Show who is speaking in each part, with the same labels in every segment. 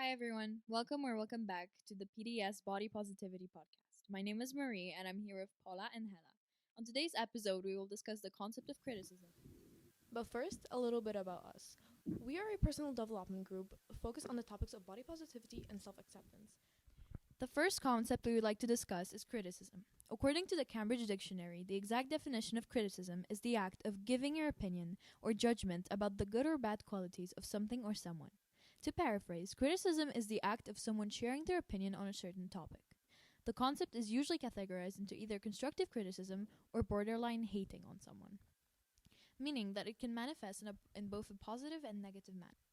Speaker 1: Hi, everyone. Welcome back to the PDS Body Positivity Podcast. My name is Marie, and I'm here with Paula and Hela. On today's episode, we will discuss the concept of criticism.
Speaker 2: But first, a little bit about us. We are a personal development group focused on the topics of body positivity and self acceptance.
Speaker 1: The first concept we would like to discuss is criticism. According to the Cambridge Dictionary, the exact definition of criticism is the act of giving your opinion or judgment about the good or bad qualities of something or someone. To paraphrase, criticism is the act of someone sharing their opinion on a certain topic. The concept is usually categorized into either constructive criticism or borderline hating on someone, meaning that it can manifest in both a positive and negative manner.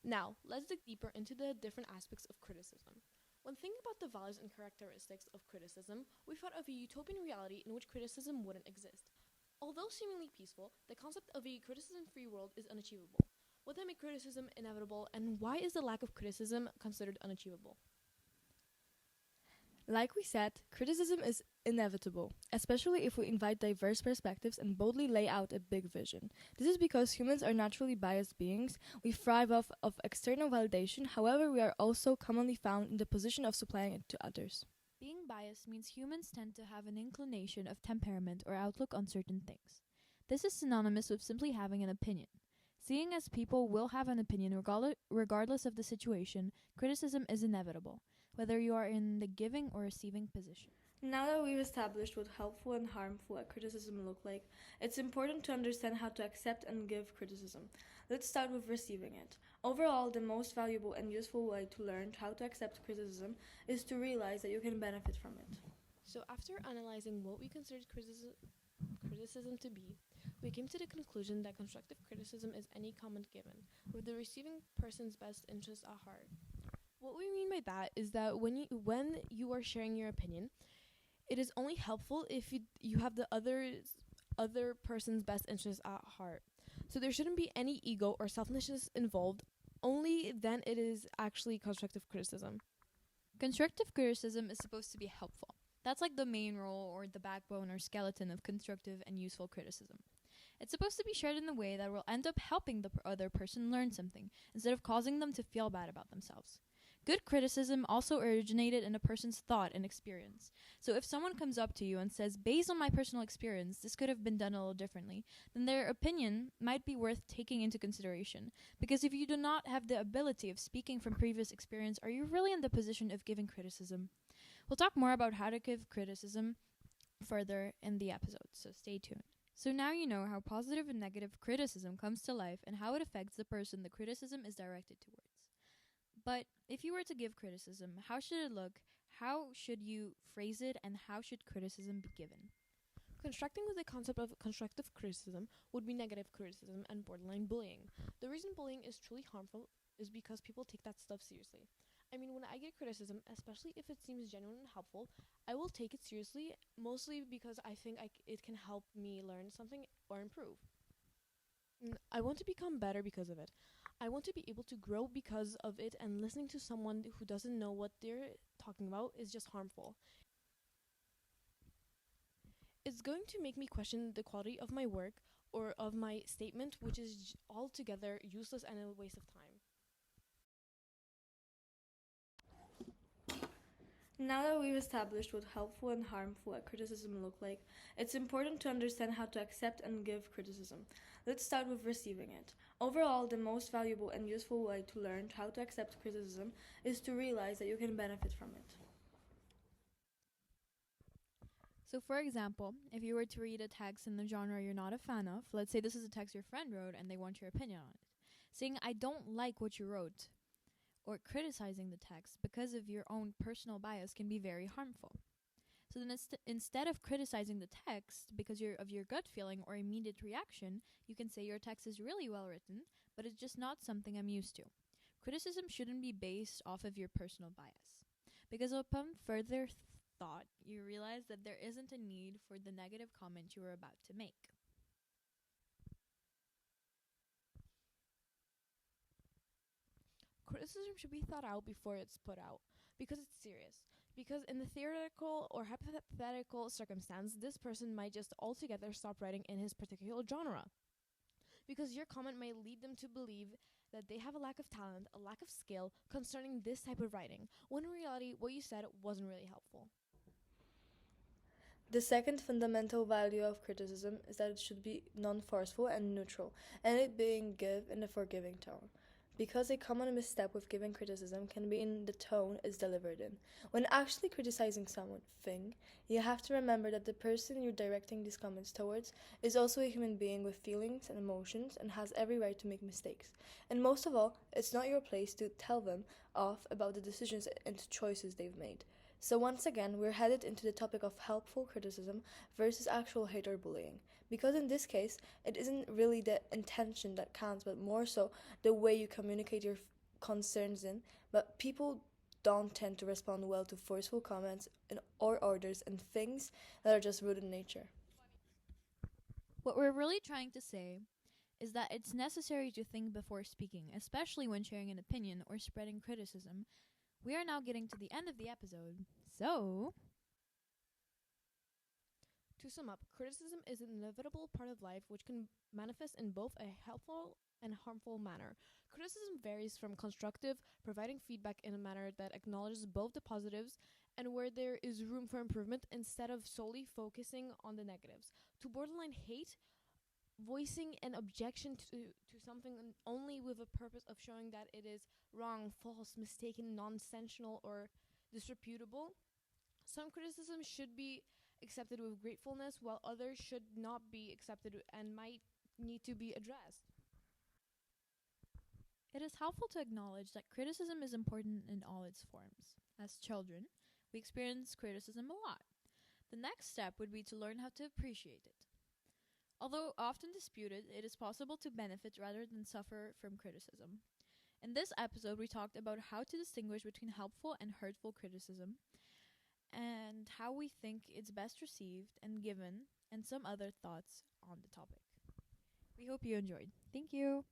Speaker 2: Now, let's dig deeper into the different aspects of criticism. When thinking about the values and characteristics of criticism, we thought of a utopian reality in which criticism wouldn't exist. Although seemingly peaceful, the concept of a criticism free world is unachievable. What then makes criticism inevitable, and why is the lack of criticism considered unachievable?
Speaker 3: Like we said, criticism is inevitable, especially if we invite diverse perspectives and boldly lay out a big vision. This is because humans are naturally biased beings. We thrive off of external validation, however, we are also commonly found in the position of supplying it to others.
Speaker 1: Being biased means humans tend to have an inclination of temperament or outlook on certain things. This is synonymous with simply having an opinion. Seeing as people will have an opinion regardless of the situation, criticism is inevitable, whether you are in the giving or receiving position.
Speaker 3: Now that we've established what helpful and harmful a criticism look like, it's important to understand how to accept and give criticism. Let's start with receiving it. Overall, the most valuable and useful way to learn how to accept criticism is to realize that you can benefit from it.
Speaker 2: So, after analyzing what we considered criticism to be, we came to the conclusion that constructive criticism is any comment given, with the receiving person's best interest at heart. What we mean by that is that when you are sharing your opinion, it is only helpful if you have the other person's best interest at heart. So there shouldn't be any ego or selfishness involved. Only then it is actually constructive criticism.
Speaker 1: Constructive criticism is supposed to be helpful. That's like the main role or the backbone or skeleton of constructive and useful criticism. It's supposed to be shared in a way that will end up helping the other person learn something instead of causing them to feel bad about themselves. Good criticism also originated in a person's thought and experience. So if someone comes up to you and says, based on my personal experience, this could have been done a little differently, then their opinion might be worth taking into consideration. Because if you do not have the ability of speaking from previous experience, are you really in the position of giving criticism? We'll talk more about how to give criticism further in the episode, so stay tuned. So now you know how positive and negative criticism comes to life and how it affects the person the criticism is directed towards. But if you were to give criticism, how should it look? How should you phrase it? And how should criticism be given?
Speaker 2: Constructing with the concept of constructive criticism would be negative criticism and borderline bullying. The reason bullying is truly harmful is because people take that stuff seriously. I mean, when I get criticism, especially if it seems genuine and helpful, I will take it seriously, mostly because I think it can help me learn something or improve. I want to become better because of it. I want to be able to grow because of it, and listening to someone who doesn't know what they're talking about is just harmful. It's going to make me question the quality of my work or of my statement, which is altogether useless and a waste of time.
Speaker 3: Now that we've established what helpful and harmful a criticism look like, it's important to understand how to accept and give criticism. Let's start with receiving it. Overall, the most valuable and useful way to learn how to accept criticism is to realize that you can benefit from it.
Speaker 1: So, for example, if you were to read a text in the genre you're not a fan of, let's say this is a text your friend wrote and they want your opinion on it, saying, I don't like what you wrote, or criticizing the text because of your own personal bias can be very harmful. So then instead of criticizing the text because of your gut feeling or immediate reaction, you can say your text is really well written, but it's just not something I'm used to. Criticism shouldn't be based off of your personal bias. Because upon further thought, you realize that there isn't a need for the negative comment you were about to make.
Speaker 2: Criticism should be thought out before it's put out because it's serious. Because in the theoretical or hypothetical circumstance, this person might just altogether stop writing in his particular genre. because your comment might lead them to believe that they have a lack of talent, a lack of skill concerning this type of writing, when in reality, what you said wasn't really helpful.
Speaker 3: The second fundamental value of criticism is that it should be non forceful and neutral, and it being give in a forgiving tone. Because a common misstep with giving criticism can be in the tone it's delivered in. When actually criticizing someone, thing, you have to remember that the person you're directing these comments towards is also a human being with feelings and emotions and has every right to make mistakes. And most of all, it's not your place to tell them off about the decisions and choices they've made. So once again, we're headed into the topic of helpful criticism versus actual hate or bullying. Because in this case, it isn't really the intention that counts, but more so the way you communicate your concerns in. But people don't tend to respond well to forceful comments or orders and things that are just rude in nature.
Speaker 1: What we're really trying to say is that it's necessary to think before speaking, especially when sharing an opinion or spreading criticism. We are now getting to the end of the episode, so
Speaker 2: To sum up, criticism is an inevitable part of life which can manifest in both a helpful and harmful manner. Criticism varies from constructive, providing feedback in a manner that acknowledges both the positives and where there is room for improvement instead of solely focusing on the negatives, to borderline hate, voicing an objection to something only with a purpose of showing that it is wrong, false, mistaken, nonsensical, or disreputable. Some criticism should be accepted with gratefulness, while others should not be accepted and might need to be addressed.
Speaker 1: it is helpful to acknowledge that criticism is important in all its forms. As children, we experience criticism a lot. The next step would be to learn how to appreciate it. Although often disputed, it is possible to benefit rather than suffer from criticism. In this episode, we talked about how to distinguish between helpful and hurtful criticism, and how we think it's best received and given, and some other thoughts on the topic. We hope you enjoyed. Thank you.